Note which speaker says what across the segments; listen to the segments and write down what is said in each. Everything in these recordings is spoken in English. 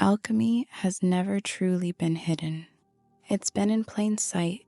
Speaker 1: Alchemy has never truly been hidden. It's been in plain sight.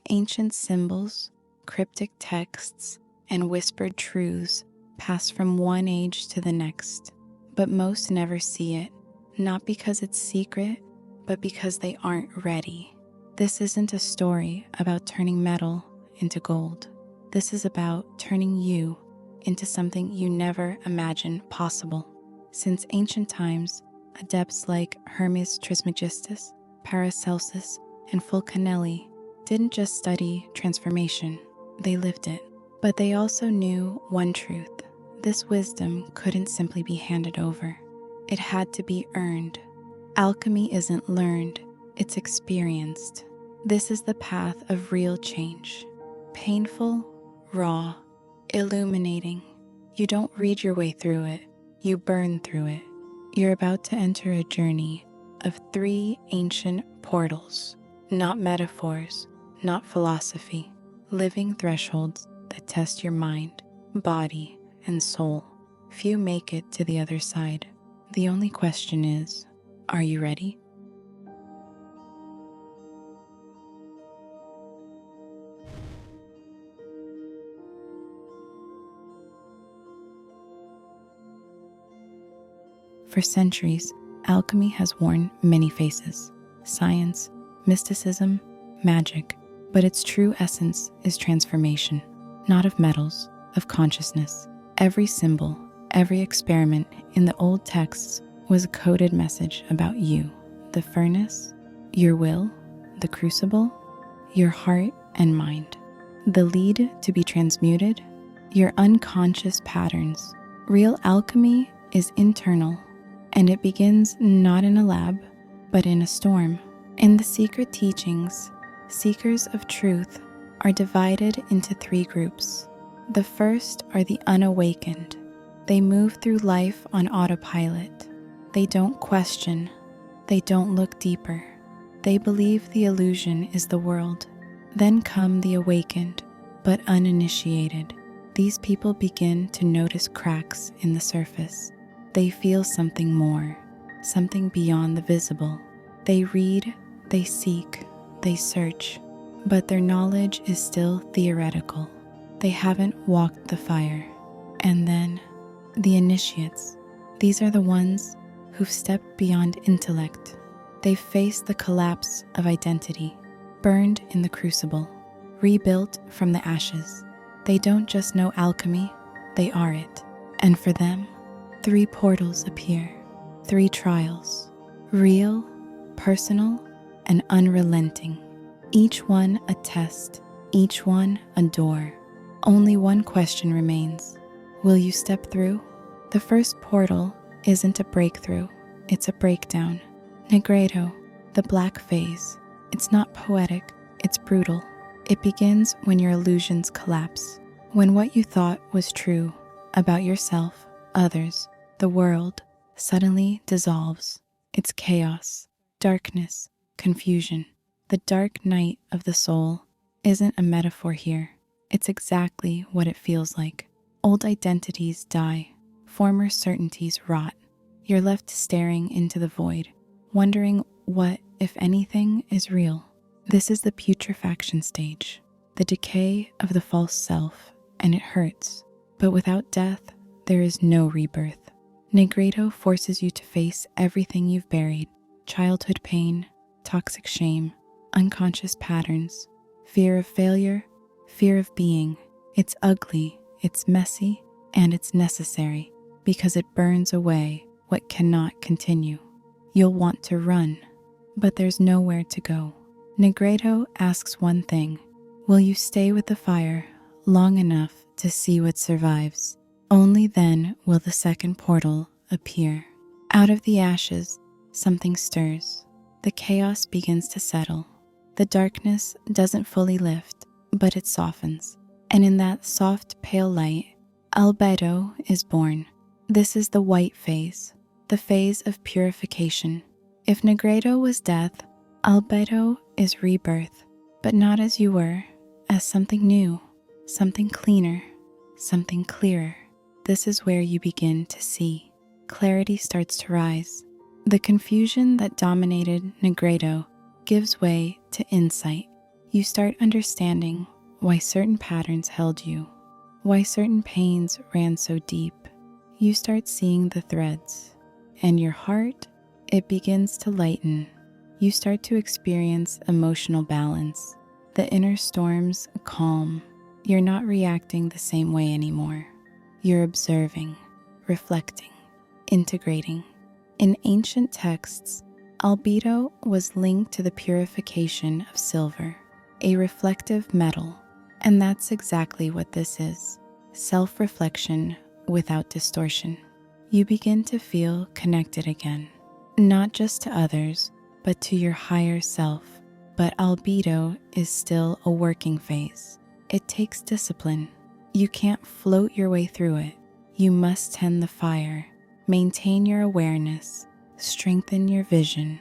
Speaker 1: Ancient symbols, cryptic texts, and whispered truths pass from one age to the next. But most never see it, not because it's secret, but because they aren't ready. This isn't a story about turning metal into gold. This is about turning you into something you never imagined possible. Since ancient times, adepts like Hermes Trismegistus, Paracelsus, and Fulcanelli didn't just study transformation, they lived it. But they also knew one truth. This wisdom couldn't simply be handed over. It had to be earned. Alchemy isn't learned, it's experienced. This is the path of real change. Painful, raw, illuminating. You don't read your way through it, you burn through it. You're about to enter a journey of 3 ancient portals, not metaphors, not philosophy, living thresholds that test your mind, body, and soul. Few make it to the other side. The only question is, are you ready? For centuries, alchemy has worn many faces: science, mysticism, magic, but its true essence is transformation, not of metals, of consciousness. Every symbol, every experiment in the old texts was a coded message about you, the furnace, your will, the crucible, your heart and mind. The lead to be transmuted, your unconscious patterns. Real alchemy is internal, and it begins not in a lab, but in a storm. In the secret teachings, seekers of truth are divided into 3 groups. The first are the unawakened. They move through life on autopilot. They don't question. They don't look deeper. They believe the illusion is the world. Then come the awakened, but uninitiated. These people begin to notice cracks in the surface. They feel something more, something beyond the visible. They read, they seek, they search, but their knowledge is still theoretical. They haven't walked the fire. And then, the initiates. These are the ones who've stepped beyond intellect. They've faced the collapse of identity, burned in the crucible, rebuilt from the ashes. They don't just know alchemy, they are it. And for them, 3 portals appear, 3 trials, real, personal, and unrelenting. Each one a test, each one a door. Only one question remains. Will you step through? The first portal isn't a breakthrough, it's a breakdown. Nigredo, the black phase. It's not poetic, it's brutal. It begins when your illusions collapse, when what you thought was true about yourself, others, the world, suddenly dissolves. It's chaos, darkness, confusion. The dark night of the soul isn't a metaphor here. It's exactly what it feels like. Old identities die, former certainties rot. You're left staring into the void, wondering what, if anything, is real. This is the putrefaction stage, the decay of the false self, and it hurts. But without death, there is no rebirth. Nigredo forces you to face everything you've buried: childhood pain, toxic shame, unconscious patterns, fear of failure, fear of being. It's ugly, it's messy, and it's necessary because it burns away what cannot continue. You'll want to run, but there's nowhere to go. Nigredo asks one thing: will you stay with the fire long enough to see what survives? Only then will the second portal appear. Out of the ashes, something stirs. The chaos begins to settle. The darkness doesn't fully lift, but it softens. And in that soft, pale light, Albedo is born. This is the white phase, the phase of purification. If Nigredo was death, Albedo is rebirth, but not as you were, as something new, something cleaner, something clearer. This is where you begin to see. Clarity starts to rise. The confusion that dominated Nigredo gives way to insight. You start understanding why certain patterns held you, why certain pains ran so deep. You start seeing the threads, and your heart, it begins to lighten. You start to experience emotional balance. The inner storms calm. You're not reacting the same way anymore. You're observing, reflecting, integrating. In ancient texts, Albedo was linked to the purification of silver, a reflective metal, and that's exactly what this is: self-reflection without distortion. You begin to feel connected again, not just to others, but to your higher self. But Albedo is still a working phase. It takes discipline. You can't float your way through it. You must tend the fire, maintain your awareness, strengthen your vision,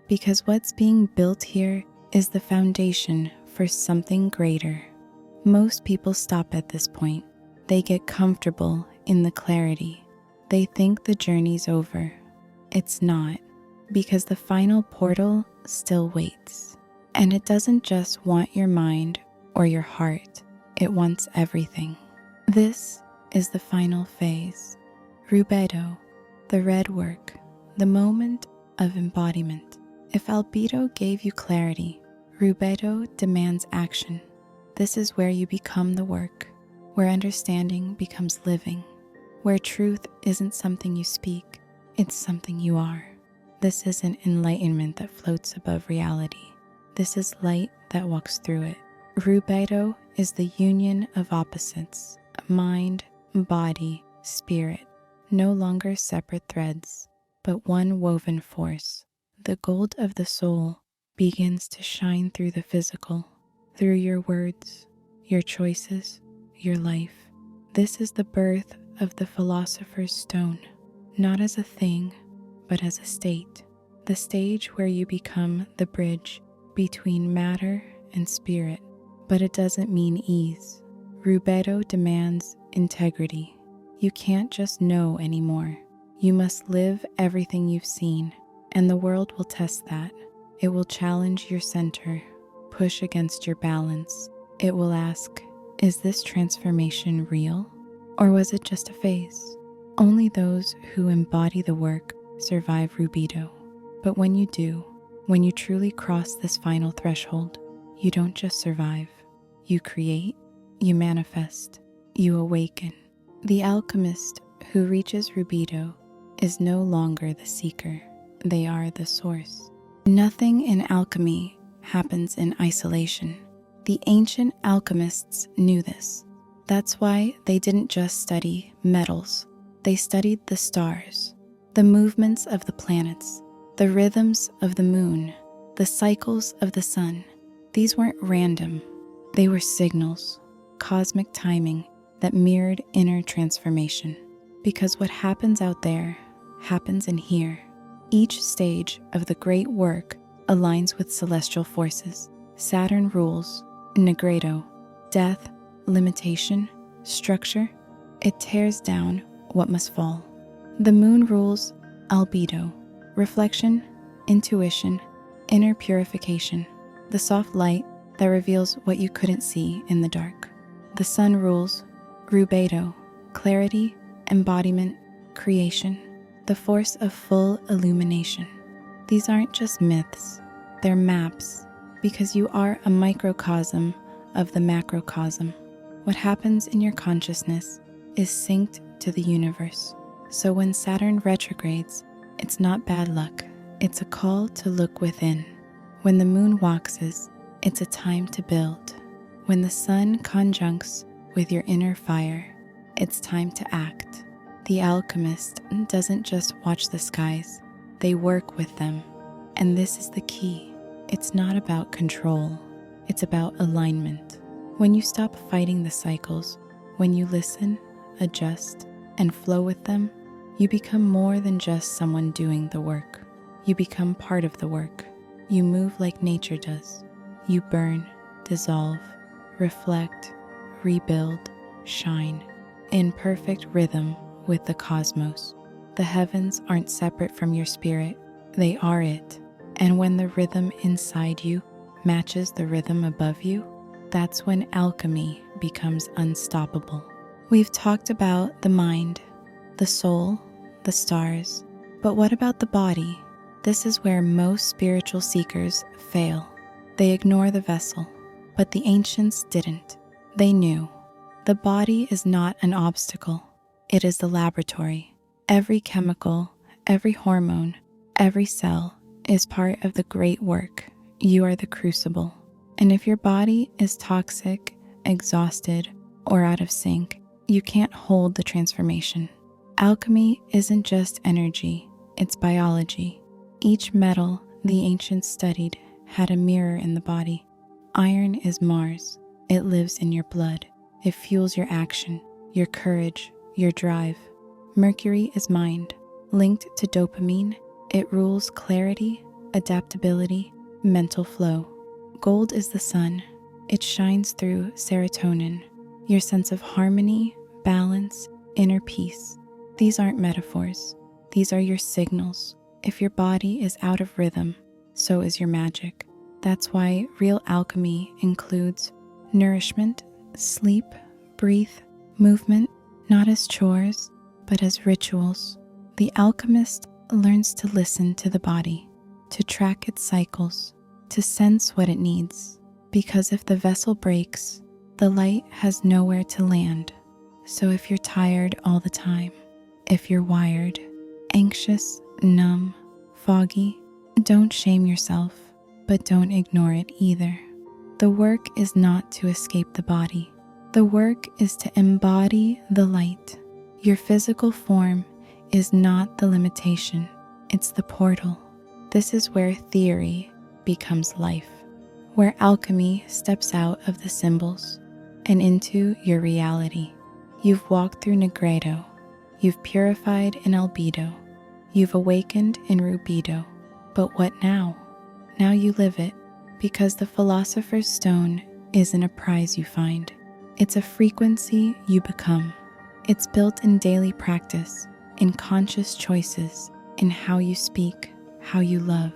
Speaker 1: because what's being built here is the foundation for something greater. Most people stop at this point. They get comfortable in the clarity. They think the journey's over. It's not, because the final portal still waits. And it doesn't just want your mind or your heart. It wants everything. This is the final phase. Rubedo, the red work, the moment of embodiment. If Albedo gave you clarity, Rubedo demands action. This is where you become the work, where understanding becomes living, where truth isn't something you speak, it's something you are. This isn't enlightenment that floats above reality. This is light that walks through it. Rubedo is the union of opposites: mind, body, spirit, no longer separate threads, but one woven force. The gold of the soul begins to shine through the physical, through your words, your choices, your life. This is the birth of the philosopher's stone, not as a thing, but as a state, the stage where you become the bridge between matter and spirit. But it doesn't mean ease. Rubedo demands integrity. You can't just know anymore. You must live everything you've seen, and the world will test that. It will challenge your center, push against your balance. It will ask, is this transformation real, or was it just a phase? Only those who embody the work survive Rubedo. But when you do, when you truly cross this final threshold, you don't just survive. You create, you manifest, you awaken. The alchemist who reaches Rubedo is no longer the seeker. They are the source. Nothing in alchemy happens in isolation. The ancient alchemists knew this. That's why they didn't just study metals. They studied the stars, the movements of the planets, the rhythms of the moon, the cycles of the sun. These weren't random. They were signals, cosmic timing that mirrored inner transformation. Because what happens out there happens in here. Each stage of the great work aligns with celestial forces. Saturn rules, Nigredo, death, limitation, structure. It tears down what must fall. The moon rules, Albedo, reflection, intuition, inner purification, the soft light that reveals what you couldn't see in the dark. The sun rules, Rubedo, clarity, embodiment, creation, the force of full illumination. These aren't just myths, they're maps, because you are a microcosm of the macrocosm. What happens in your consciousness is synced to the universe. So when Saturn retrogrades, it's not bad luck, it's a call to look within. When the moon waxes, it's a time to build. When the sun conjuncts with your inner fire, it's time to act. The alchemist doesn't just watch the skies, they work with them. And this is the key. It's not about control, it's about alignment. When you stop fighting the cycles, when you listen, adjust, and flow with them, you become more than just someone doing the work. You become part of the work. You move like nature does. You burn, dissolve, reflect, rebuild, shine, in perfect rhythm with the cosmos. The heavens aren't separate from your spirit. they are it. And when the rhythm inside you matches the rhythm above you, that's when alchemy becomes unstoppable. We've talked about the mind, the soul, the stars, but what about the body? This is where most spiritual seekers fail. They ignore the vessel, but the ancients didn't. They knew. The body is not an obstacle. It is the laboratory. Every chemical, every hormone, every cell is part of the great work. You are the crucible. And if your body is toxic, exhausted, or out of sync, you can't hold the transformation. Alchemy isn't just energy, it's biology. Each metal the ancients studied had a mirror in the body. Iron is Mars. It lives in your blood. It fuels your action, your courage, your drive. Mercury is mind. Linked to dopamine, it rules clarity, adaptability, mental flow. Gold is the sun. It shines through serotonin, your sense of harmony, balance, inner peace. These aren't metaphors. These are your signals. If your body is out of rhythm, so is your magic. That's why real alchemy includes nourishment, sleep, breathe, movement, not as chores, but as rituals. The alchemist learns to listen to the body, to track its cycles, to sense what it needs. Because if the vessel breaks, the light has nowhere to land. So if you're tired all the time, if you're wired, anxious, numb, foggy, don't shame yourself, but don't ignore it either. The work is not to escape the body. The work is to embody the light. Your physical form is not the limitation, it's the portal. This is where theory becomes life, where alchemy steps out of the symbols and into your reality. You've walked through Nigredo, you've purified in Albedo, you've awakened in Rubedo, but what now? Now you live it, because the philosopher's stone isn't a prize you find. It's a frequency you become. It's built in daily practice, in conscious choices, in how you speak, how you love,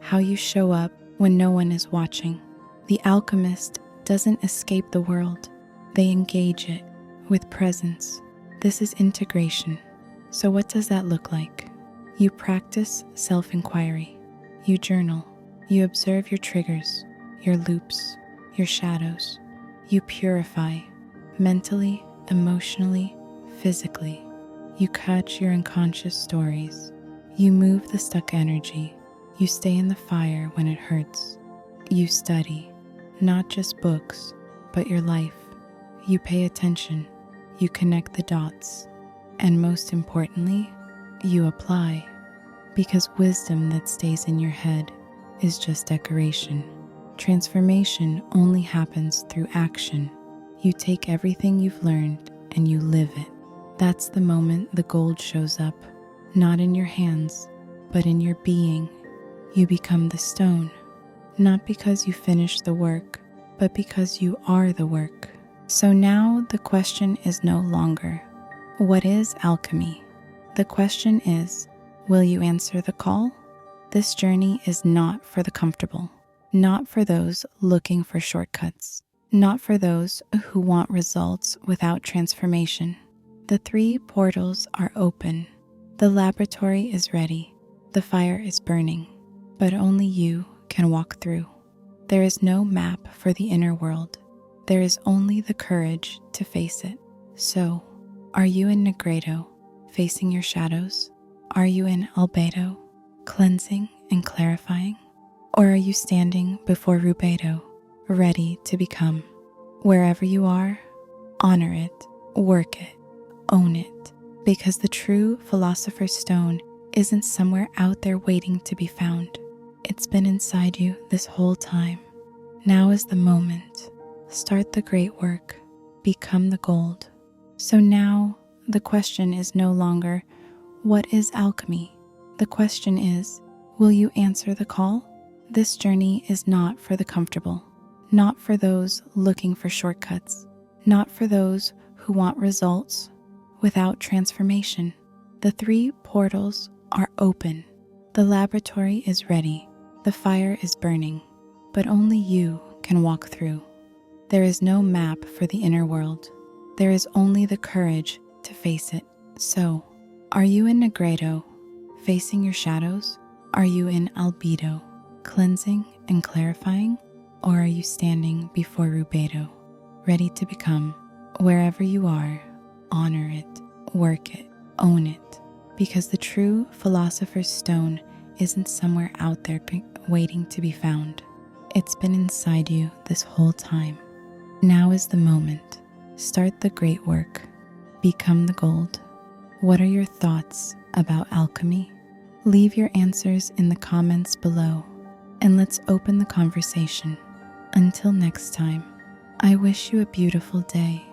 Speaker 1: how you show up when no one is watching. The alchemist doesn't escape the world. They engage it with presence. This is integration. So what does that look like? You practice self-inquiry. You journal. You observe your triggers, your loops, your shadows. You purify mentally, emotionally, physically. You catch your unconscious stories. You move the stuck energy. You stay in the fire when it hurts. You study, not just books, but your life. You pay attention. You connect the dots. And most importantly, you apply. Because wisdom that stays in your head is just decoration. Transformation only happens through action. You take everything you've learned and you live it. That's the moment the gold shows up, not in your hands, but in your being. You become the stone, not because you finished the work, but because you are the work. So now the question is no longer, what is alchemy? The question is, will you answer the call? This journey is not for the comfortable, not for those looking for shortcuts, not for those who want results without transformation. The 3 portals are open. The laboratory is ready. The fire is burning, but only you can walk through. There is no map for the inner world. There is only the courage to face it. So, are you in Nigredo, facing your shadows? Are you in Albedo, cleansing and clarifying? Or are you standing before Rubedo, ready to become? Wherever you are, honor it, work it, own it, because the true philosopher's stone isn't somewhere out there waiting to be found. It's been inside you this whole time. Now is the moment. Start the great work. Become the gold. So now the question is no longer, what is alchemy? The question is, will you answer the call? This journey is not for the comfortable, not for those looking for shortcuts, not for those who want results without transformation. The 3 portals are open. The laboratory is ready, the fire is burning, but only you can walk through. There is no map for the inner world. There is only the courage to face it. So, are you in Nigredo, facing your shadows? Are you in Albedo, cleansing and clarifying? Or are you standing before Rubedo, ready to become? Wherever you are, honor it, work it, own it, because the true philosopher's stone isn't somewhere out there waiting to be found. It's been inside you this whole time. Now is the moment. Start the great work. Become the gold. What are your thoughts about alchemy? Leave your answers in the comments below, and let's open the conversation. Until next time, I wish you a beautiful day.